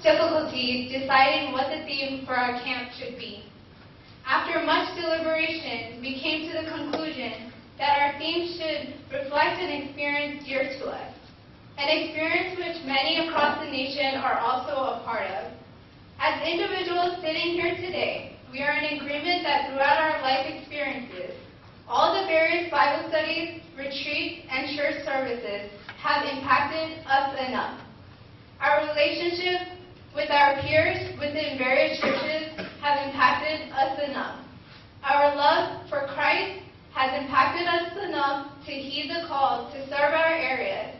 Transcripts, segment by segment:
difficulties deciding what the theme for our camp should be. After much deliberation, we came to the conclusion that our theme should reflect an experience dear to us, an experience which many across the nation are also a part of. As individuals sitting here today, we are in agreement that throughout our life experiences, all the various Bible studies, retreats, and church services have impacted us enough. Our relationship with our peers within various churches have impacted us enough. Our love for Christ has impacted us enough to heed the call to serve our areas,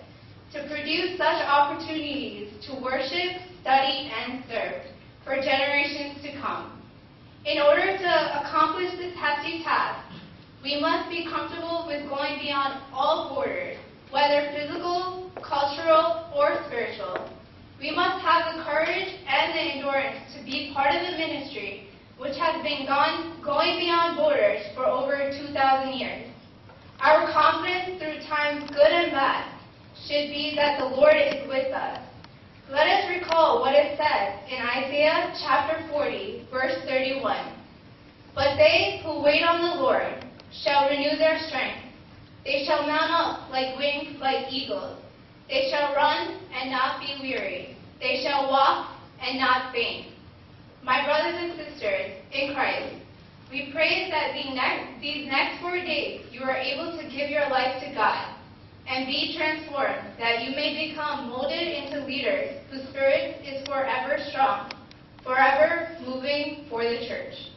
to produce such opportunities to worship, study, and serve for generations to come. In order to accomplish this hefty task, we must be comfortable with going beyond all borders, whether physical, cultural, or spiritual. We must have the courage and the endurance to be part of a ministry which has been going beyond borders for over 2,000 years. Our confidence through times good and bad should be that the Lord is with us. Let us recall what it says in Isaiah chapter 40, verse 31. But they who wait on the Lord shall renew their strength. They shall mount up like wings like eagles. They shall run and not be weary. They shall walk and not faint. My brothers and sisters in Christ, we pray that these next 4 days you are able to give your life to God and be transformed, that you may become molded into leaders whose spirit is forever strong, forever moving for the church.